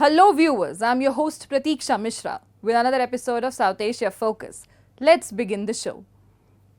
Hello viewers, I'm your host Pratiksha Mishra with another episode of South Asia Focus. Let's begin the show.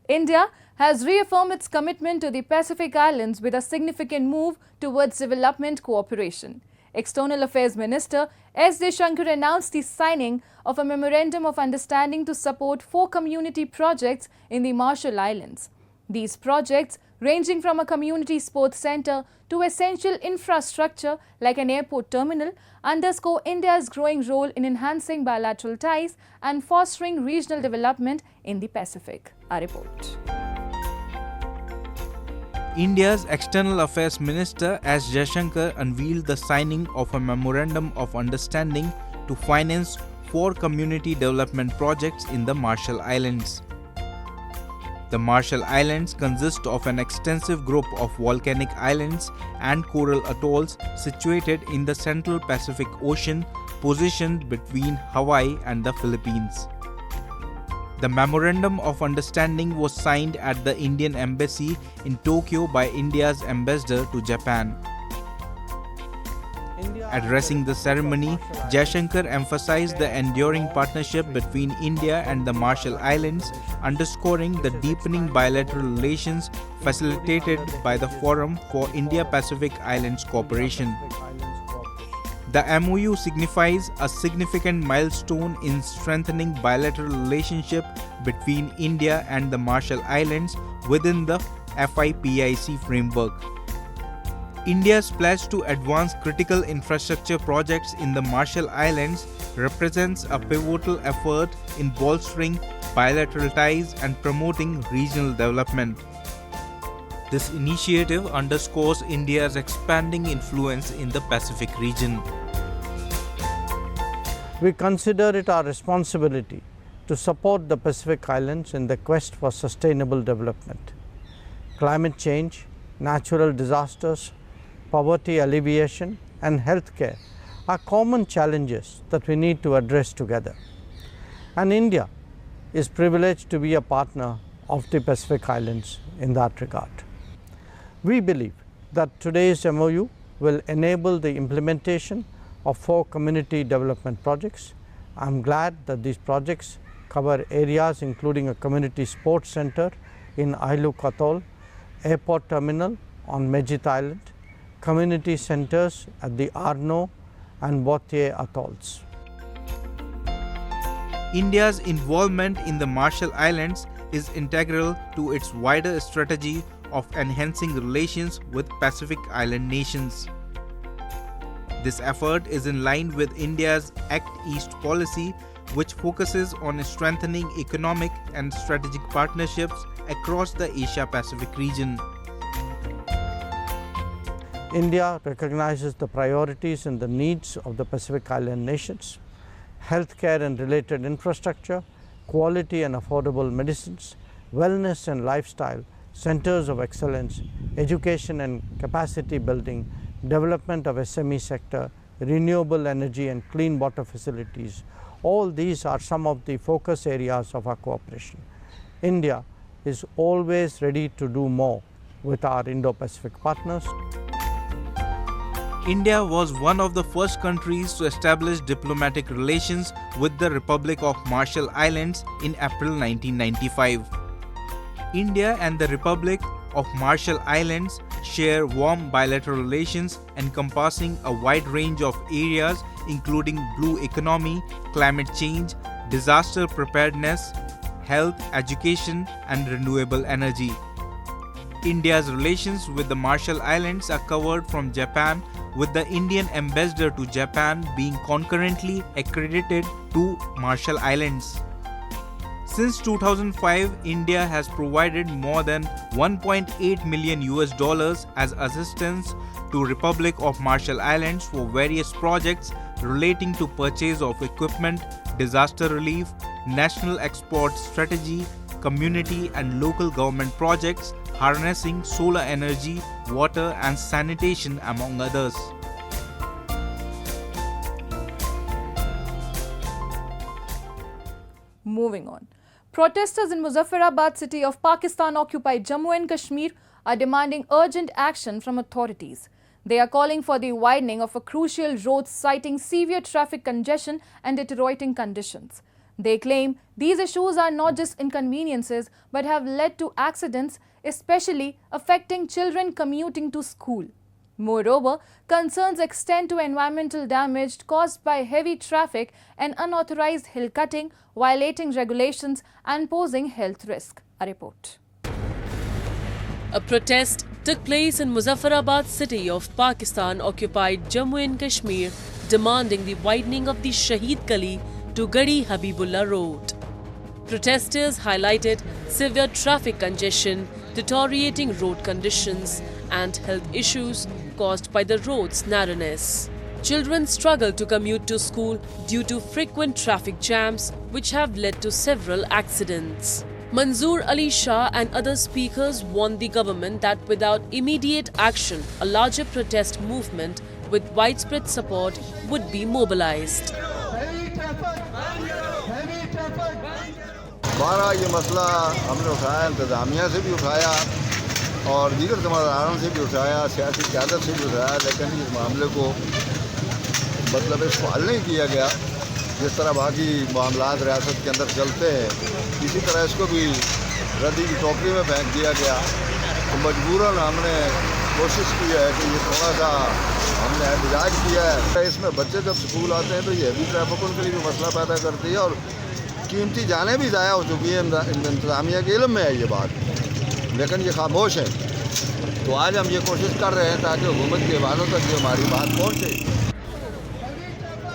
India has reaffirmed its commitment to the Pacific Islands with a significant move towards development cooperation. External Affairs Minister S. Jagannath announced the signing of a Memorandum of Understanding to support 4 community projects in the Marshall Islands. These projects, ranging from a community sports centre to essential infrastructure like an airport terminal, underscore India's growing role in enhancing bilateral ties and fostering regional development in the Pacific. A report. India's External Affairs Minister S. Jaishankar unveiled the signing of a Memorandum of Understanding to finance 4 community development projects in the Marshall Islands. The Marshall Islands consist of an extensive group of volcanic islands and coral atolls situated in the Central Pacific Ocean, positioned between Hawaii and the Philippines. The Memorandum of Understanding was signed at the Indian Embassy in Tokyo by India's ambassador to Japan. Addressing the ceremony, Jaishankar emphasized the enduring partnership between India and the Marshall Islands, underscoring the deepening bilateral relations facilitated by the Forum for Indo-Pacific Islands Cooperation. The MOU signifies a significant milestone in strengthening bilateral relationship between India and the Marshall Islands within the FIPIC framework. India's pledge to advance critical infrastructure projects in the Marshall Islands represents a pivotal effort in bolstering bilateral ties and promoting regional development. This initiative underscores India's expanding influence in the Pacific region. We consider it our responsibility to support the Pacific Islands in the quest for sustainable development. Climate change, natural disasters, poverty alleviation and healthcare are common challenges that we need to address together. And India is privileged to be a partner of the Pacific Islands in that regard. We believe that today's MOU will enable the implementation of 4 community development projects. I am glad that these projects cover areas including a community sports center in Ailuk Atoll, airport terminal on Mejit Island, community centers at the Arno and Botier atolls. India's involvement in the Marshall Islands is integral to its wider strategy of enhancing relations with Pacific Island nations. This effort is in line with India's Act East policy, which focuses on strengthening economic and strategic partnerships across the Asia-Pacific region. India recognizes the priorities and the needs of the Pacific Island nations: healthcare and related infrastructure, quality and affordable medicines, wellness and lifestyle, centers of excellence, education and capacity building, development of SME sector, renewable energy and clean water facilities. All these are some of the focus areas of our cooperation. India is always ready to do more with our Indo-Pacific partners. India was one of the first countries to establish diplomatic relations with the Republic of Marshall Islands in April 1995. India and the Republic of Marshall Islands share warm bilateral relations encompassing a wide range of areas including blue economy, climate change, disaster preparedness, health, education, and renewable energy. India's relations with the Marshall Islands are covered from Japan, with the Indian ambassador to Japan being concurrently accredited to Marshall Islands. Since 2005, India has provided more than $1.8 million as assistance to Republic of Marshall Islands for various projects relating to purchase of equipment, disaster relief, national export strategy, community and local government projects harnessing solar energy, water and sanitation, among others. Moving on. Protesters in Muzaffarabad city of Pakistan-occupied Jammu and Kashmir are demanding urgent action from authorities. They are calling for the widening of a crucial road, citing severe traffic congestion and deteriorating conditions. They claim these issues are not just inconveniences but have led to accidents, especially affecting children commuting to school. Moreover, concerns extend to environmental damage caused by heavy traffic and unauthorized hill cutting, violating regulations and posing health risk. A report. A protest took place in Muzaffarabad city of Pakistan-occupied Jammu and Kashmir, demanding the widening of the Shaheed Gali to Gadi Habibullah Road. Protesters highlighted severe traffic congestion, deteriorating road conditions, and health issues caused by the road's narrowness. Children struggle to commute to school due to frequent traffic jams, which have led to several accidents. Manzoor Ali Shah and other speakers warned the government that without immediate action, a larger protest movement with widespread support would be mobilized. बारह ये मसला हमने उठाया, इंतज़ामिया से भी उठाया और दीगर ज़िम्मेदारों से भी उठाया, सियासी क़यादत से भी उठाया, लेकिन इस मामले को मतलब इसको हल नहीं किया गया। जिस तरह बाकी मामलात रियासत के अंदर चलते हैं, इसी तरह इसको भी रद्दी की टोकरी में फेंक दिया गया। तो मजबूरन हमने कोशिश की है कि ये थोड़ा सा हमने एहतजाज किया है। इसमें बच्चे जब स्कूल आते हैं तो ये भी ट्रैफिक उनके लिए भी मसला पैदा करती है और कीमती जानें भी ज़ाया हो चुकी है। इंतज़ामिया के इल्म में है ये बात, लेकिन ये खामोश है। तो आज हम ये कोशिश कर रहे हैं ताकि हुकूमत के वालों तक ये हमारी बात पहुँचे।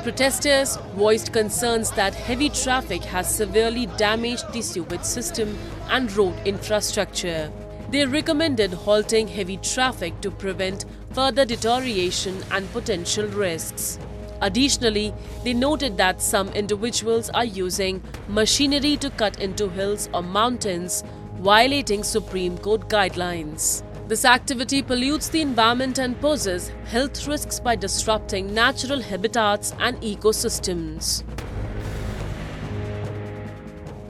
Protesters voiced concerns that heavy traffic has severely damaged the sewage system and road infrastructure. They recommended halting heavy traffic to prevent further deterioration and potential risks. Additionally, they noted that some individuals are using machinery to cut into hills or mountains, violating Supreme Court guidelines. This activity pollutes the environment and poses health risks by disrupting natural habitats and ecosystems.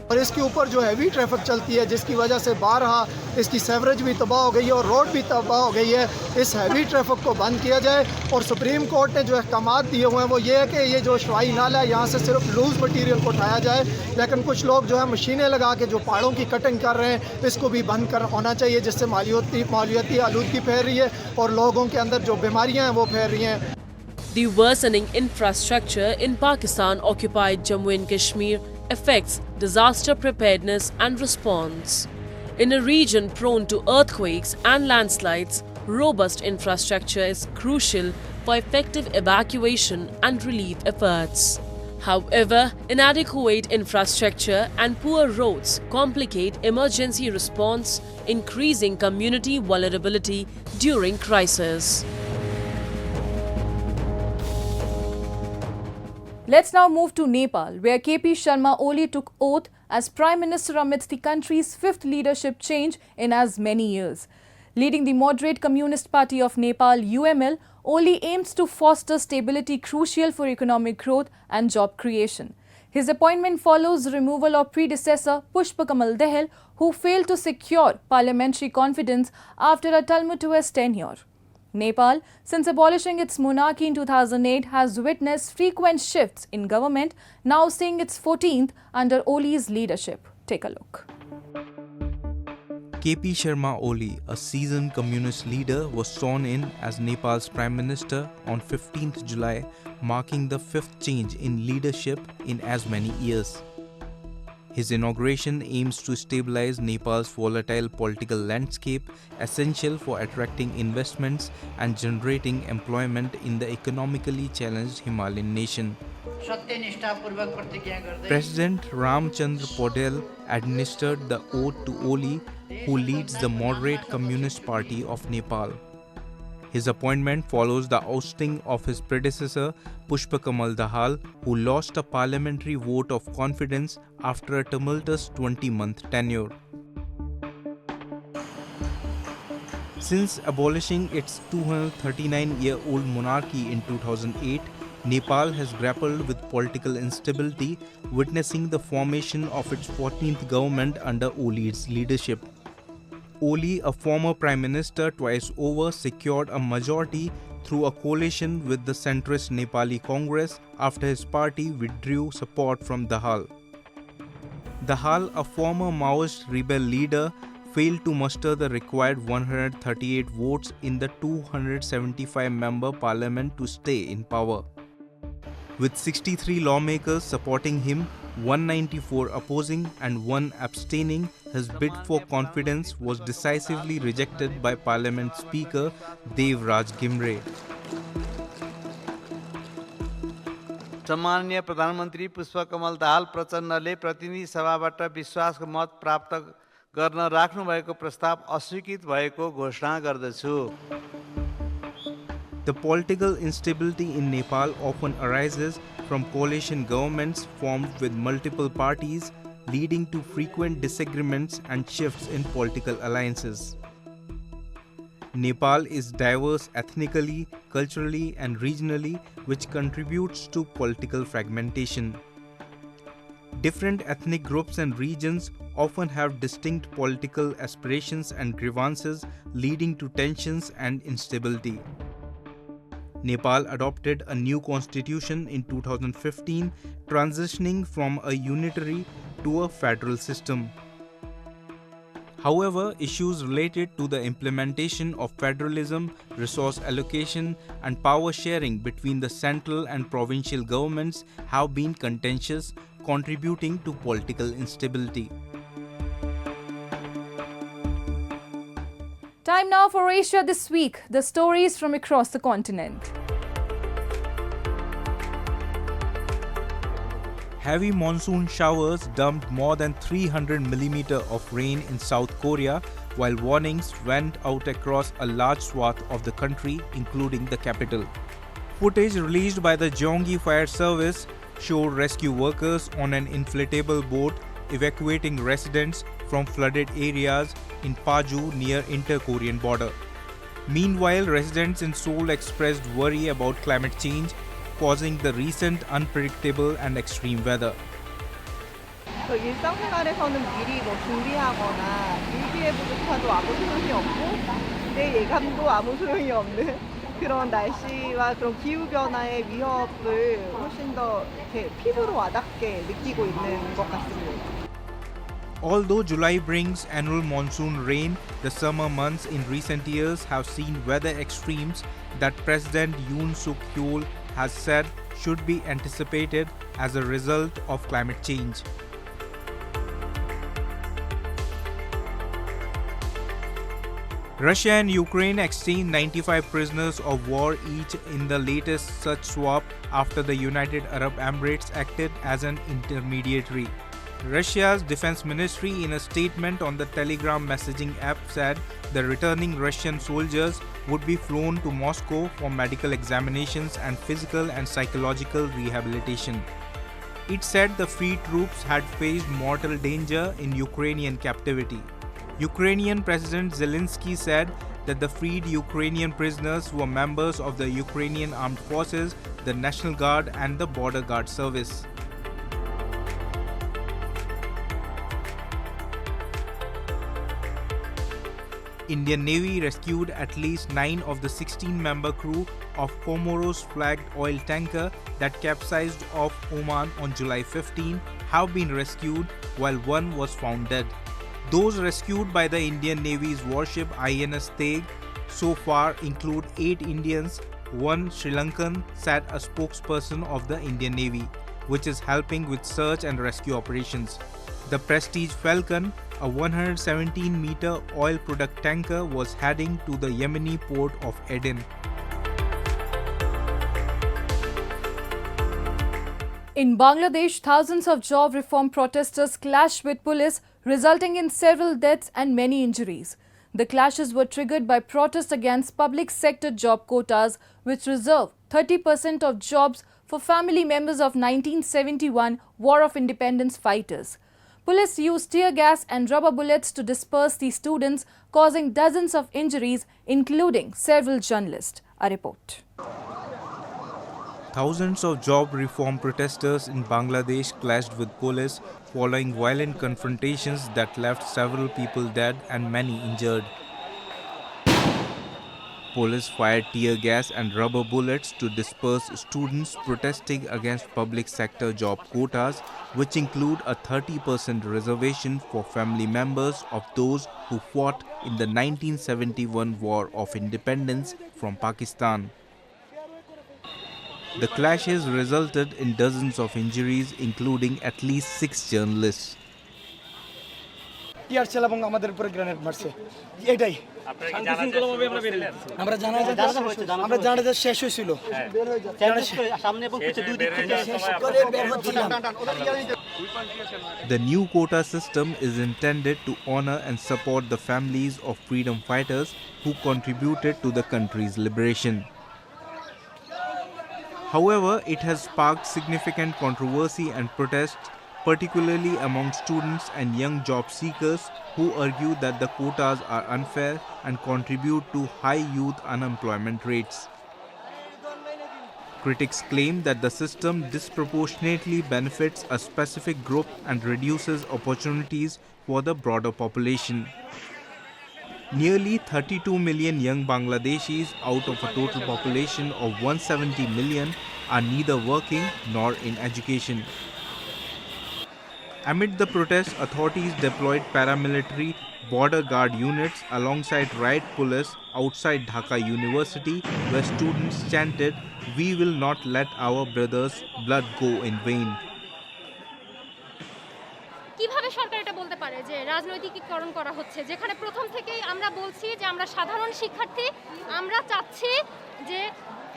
और इसके ऊपर जो heavy traffic चलती है, जिसकी वजह से बारहा इसकी सेवरेज भी तबाह हो गई है और रोड भी तबाह हो गई है। इस हैवी ट्रैफिक को बंद किया जाए और सुप्रीम कोर्ट ने जो अहकामात दिए हुए हैं वो ये है कि ये जो शवाई नाला है यहाँ से सिर्फ लूज़ मटीरियल को उठाया जाए, लेकिन कुछ लोग जो है मशीनें लगा के जो पहाड़ों की कटिंग कर रहे हैं इसको भी बंद कर होना चाहिए, जिससे मालियाती आलूदगी फैल रही है और लोगों के अंदर जो बीमारियाँ हैं वो फैल रही हैं। The worsening infrastructure in Pakistan-occupied Jammu and Kashmir affects disaster preparedness and response. In a region prone to earthquakes and landslides, robust infrastructure is crucial for effective evacuation and relief efforts. However, inadequate infrastructure and poor roads complicate emergency response, increasing community vulnerability during crisis. Let's now move to Nepal, where KP Sharma Oli took oath as Prime Minister amidst the country's fifth leadership change in as many years. Leading the moderate Communist Party of Nepal, UML, Oli aims to foster stability crucial for economic growth and job creation. His appointment follows removal of predecessor Pushpakamal Dahal, who failed to secure parliamentary confidence after a tumultuous tenure. Nepal, since abolishing its monarchy in 2008, has witnessed frequent shifts in government, now seeing its 14th under Oli's leadership. Take a look. KP Sharma Oli, a seasoned communist leader, was sworn in as Nepal's Prime Minister on 15th July, marking the fifth change in leadership in as many years. His inauguration aims to stabilize Nepal's volatile political landscape, essential for attracting investments and generating employment in the economically challenged Himalayan nation. President Ramchandra Podel administered the oath to Oli, who leads the moderate Communist Party of Nepal. His appointment follows the ousting of his predecessor Pushpakamal Dahal, who lost a parliamentary vote of confidence after a tumultuous 20-month tenure. Since abolishing its 239-year-old monarchy in 2008, Nepal has grappled with political instability, witnessing the formation of its 14th government under Oli's leadership. Oli, a former prime minister twice over, secured a majority through a coalition with the centrist Nepali Congress after his party withdrew support from Dahal. Dahal, a former Maoist rebel leader, failed to muster the required 138 votes in the 275-member parliament to stay in power. With 63 lawmakers supporting him, 194 opposing and 1 abstaining, his bid for confidence was decisively rejected by Parliament Speaker Dev Raj Gimre. सम्माननीय प्रधानमन्त्री पुष्पकमल दाहाल प्रचण्डले प्रतिनिधि सभाबाट विश्वासको मत प्राप्त गर्न राख्नुभएको प्रस्ताव अस्वीकृत भएको घोषणा गर्दछु। The political instability in Nepal often arises from coalition governments formed with multiple parties, leading to frequent disagreements and shifts in political alliances. Nepal is diverse ethnically, culturally, and regionally, which contributes to political fragmentation. Different ethnic groups and regions often have distinct political aspirations and grievances, leading to tensions and instability. Nepal adopted a new constitution in 2015, transitioning from a unitary to a federal system. However, issues related to the implementation of federalism, resource allocation, and power sharing between the central and provincial governments have been contentious, contributing to political instability. Time now for Asia This Week, the stories from across the continent. Heavy monsoon showers dumped more than 300 mm of rain in South Korea, while warnings went out across a large swath of the country, including the capital. Footage released by the Gyeonggi Fire Service showed rescue workers on an inflatable boat evacuating residents from flooded areas in Paju near inter-Korean border. Meanwhile, residents in Seoul expressed worry about climate change causing the recent unpredictable and extreme weather. 일상생활에서는 미리 준비하거나 일기예보조차도 아무 소용이 없고 내 예감도 아무 소용이 없는 그런 날씨와 그런 기후변화의 위협을 훨씬 더 이렇게 피부로 와닿게 느끼고 있는 것 같습니다. Although July brings annual monsoon rain, the summer months in recent years have seen weather extremes that President Yoon Suk-yeol has said should be anticipated as a result of climate change. Russia and Ukraine exchanged 95 prisoners of war each in the latest such swap after the United Arab Emirates acted as an intermediary. Russia's defense ministry, in a statement on the Telegram messaging app, said the returning Russian soldiers would be flown to Moscow for medical examinations and physical and psychological rehabilitation. It said the freed troops had faced mortal danger in Ukrainian captivity. Ukrainian President Zelensky said that the freed Ukrainian prisoners were members of the Ukrainian Armed Forces, the National Guard, and the Border Guard Service. Indian Navy rescued at least 9 of the 16-member crew of Comoros-flagged oil tanker that capsized off Oman on July 15 have been rescued, while one was found dead. Those rescued by the Indian Navy's warship INS Teg so far include 8 Indians, 1 Sri Lankan, said a spokesperson of the Indian Navy, which is helping with search and rescue operations. The Prestige Falcon, a 117-meter oil product tanker, was heading to the Yemeni port of Aden. In Bangladesh, thousands of job reform protesters clashed with police, resulting in several deaths and many injuries. The clashes were triggered by protests against public sector job quotas, which reserve 30% of jobs for family members of 1971 War of Independence fighters. Police used tear gas and rubber bullets to disperse the students, causing dozens of injuries, including several journalists. A report. Thousands of job reform protesters in Bangladesh clashed with police following violent confrontations that left several people dead and many injured. Police fired tear gas and rubber bullets to disperse students protesting against public sector job quotas, which include a 30% reservation for family members of those who fought in the 1971 War of Independence from Pakistan. The clashes resulted in dozens of injuries, including at least 6 journalists. টিয়ার ছেলে এবং আমাদের উপরে grenade মারছে এটাই আমরা জানাজা শেষ হয়েছিল The new quota system is intended to honor and support the families of freedom fighters who contributed to the country's liberation. However, it has sparked significant controversy and protest, particularly among students and young job seekers who argue that the quotas are unfair and contribute to high youth unemployment rates. Critics claim that the system disproportionately benefits a specific group and reduces opportunities for the broader population. Nearly 32 million young Bangladeshis out of a total population of 170 million are neither working nor in education. Amid the protests, authorities deployed paramilitary border guard units alongside riot police outside Dhaka University, where students chanted, "We will not let our brothers' blood go in vain." কিভাবে সরকার এটা বলতে পারে যে রাজনৈতিকীকরণ করা হচ্ছে, যেখানে প্রথম থেকেই আমরা বলছি যে আমরা সাধারণ শিক্ষার্থী, আমরা চাচ্ছি যে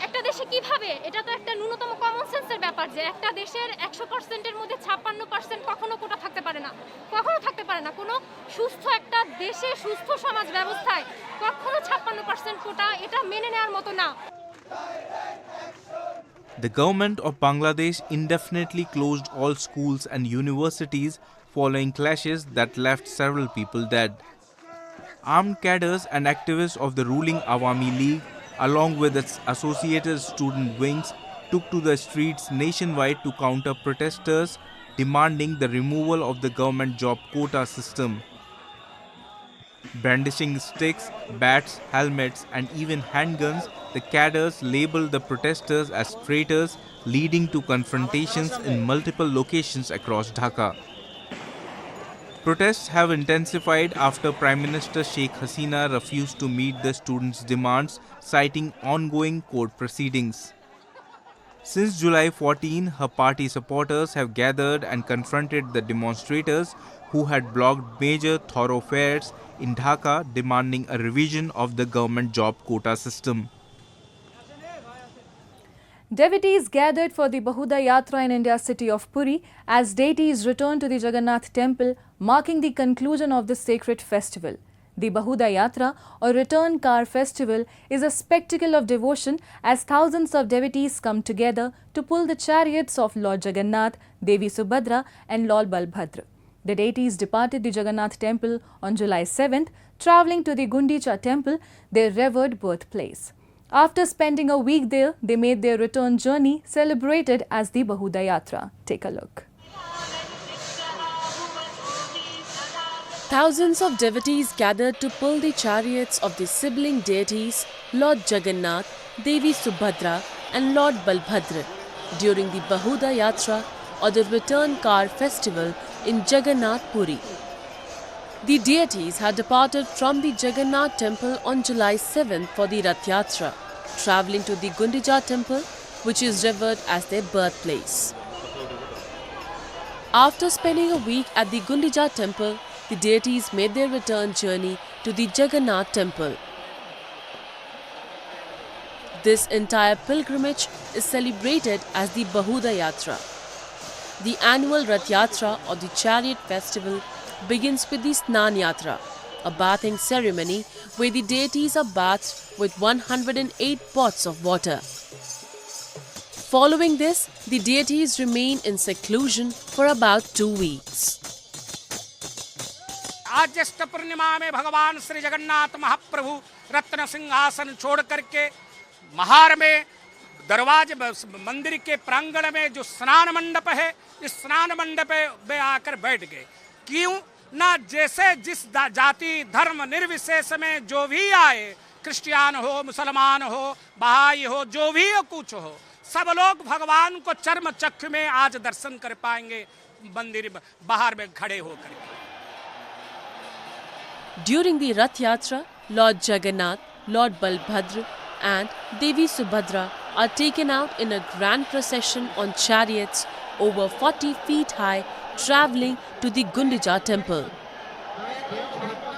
একটা দেশে কিভাবে, এটা তো একটা ন্যূনতম কমন সেন্সের ব্যাপার যে একটা দেশের 100%-এর মধ্যে 56% কখনো কোটা থাকতে পারে না, কখনো থাকতে পারে না। কোনো সুস্থ একটা দেশে, সুস্থ সমাজ ব্যবস্থায় কখনো 56% কোটা এটা মেনে নেওয়ার মতো না। The government of Bangladesh indefinitely closed all schools and universities following clashes that left several people dead. Armed cadres and activists of the ruling Awami League, along with its associated student wings, took to the streets nationwide to counter protesters demanding the removal of the government job quota system. Brandishing sticks, bats, helmets, and even handguns, the cadres labeled the protesters as traitors, leading to confrontations in multiple locations across Dhaka. Protests have intensified after Prime Minister Sheikh Hasina refused to meet the students' demands, citing ongoing court proceedings. Since July 14, her party supporters have gathered and confronted the demonstrators who had blocked major thoroughfares in Dhaka, demanding a revision of the government job quota system. Devotees gathered for the Bahuda Yatra in India's city of Puri as deities returned to the Jagannath temple, marking the conclusion of this sacred festival. The Bahuda Yatra, or Return Car Festival, is a spectacle of devotion as thousands of devotees come together to pull the chariots of Lord Jagannath, Devi Subhadra and Lord Balbhadra. The deities departed the Jagannath temple on July 7th, travelling to the Gundicha temple, their revered birthplace. After spending a week there, they made their return journey, celebrated as the Bahuda Yatra. Take a look. Thousands of devotees gathered to pull the chariots of the sibling deities Lord Jagannath, Devi Subhadra and Lord Balbhadra during the Bahuda Yatra, or the Return Car Festival in Jagannath Puri. The deities had departed from the Jagannath temple on July 7th for the Rath Yatra, travelling to the Gundicha temple, which is revered as their birthplace. After spending a week at the Gundicha temple, the deities made their return journey to the Jagannath temple. This entire pilgrimage is celebrated as the Bahuda Yatra. The annual Rath Yatra, or the chariot festival, begins with the Snan Yatra, a bathing ceremony where the deities are bathed with 108 pots of water. Following this, the deities remain in seclusion for about 2 weeks. आज ज्येष्ठ पूर्णिमा में भगवान श्री जगन्नाथ महाप्रभु रत्न सिंहासन छोड़ करके महार में दरवाजे मंदिर के प्रांगण में जो स्नान मंडप है, इस स्नान मंडप में आकर बैठ गए। क्यों ना, जैसे जिस जाति धर्म निर्विशेष में जो भी आए, क्रिश्चियन हो, मुसलमान हो, बहाई हो, जो भी हो, कुछ हो, सब लोग भगवान को चर्म चक्षु में आज दर्शन कर पाएंगे मंदिर बाहर में खड़े होकर। During the Rath Yatra, Lord Jagannath, Lord Balbhadra and Devi Subhadra are taken out in a grand procession on chariots over 40 feet high, travelling to the Gundicha temple.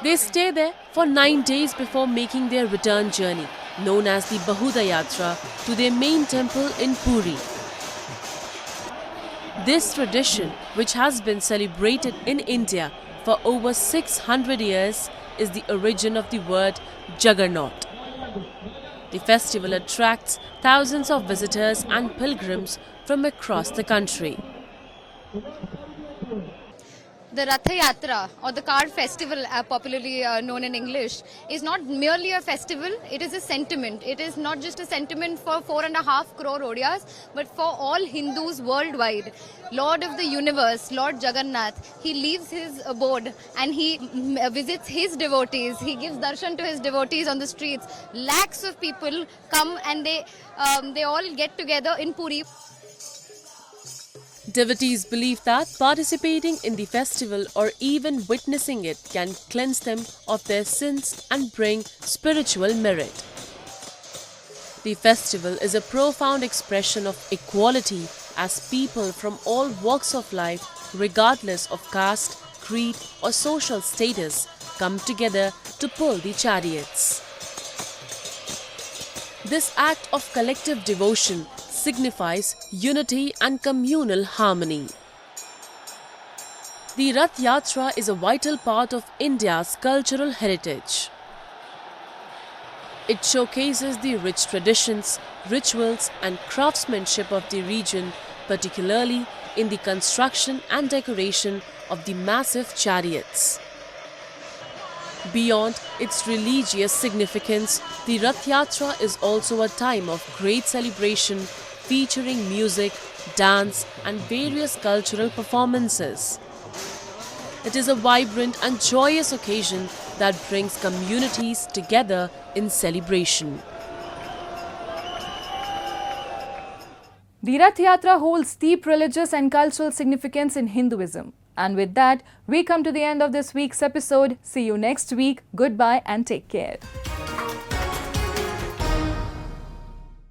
They stay there for 9 days before making their return journey, known as the Bahuda Yatra, to their main temple in Puri. This tradition, which has been celebrated in India for over 600 years, is the origin of the word Jagannath. The festival attracts thousands of visitors and pilgrims from across the country. The Rath Yatra, or the car festival popularly known in English, is not merely a festival, it is a sentiment. It is not just a sentiment for 4.5 crore Odias, but for all Hindus worldwide. Lord of the universe, Lord Jagannath, he leaves his abode and he visits his devotees. He gives darshan to his devotees on the streets. Lakhs of people come and they all get together in Puri. Devotees believe that participating in the festival or even witnessing it can cleanse them of their sins and bring spiritual merit. The festival is a profound expression of equality as people from all walks of life, regardless of caste, creed or social status, come together to pull the chariots. This act of collective devotion signifies unity and communal harmony. The Rath Yatra is a vital part of India's cultural heritage. It showcases the rich traditions, rituals and craftsmanship of the region, particularly in the construction and decoration of the massive chariots. Beyond its religious significance, the Rath Yatra is also a time of great celebration featuring music, dance and various cultural performances. It is a vibrant and joyous occasion that brings communities together in celebration. The Rath Yatra holds deep religious and cultural significance in Hinduism. And with that, we come to the end of this week's episode. See you next week. Goodbye and take care.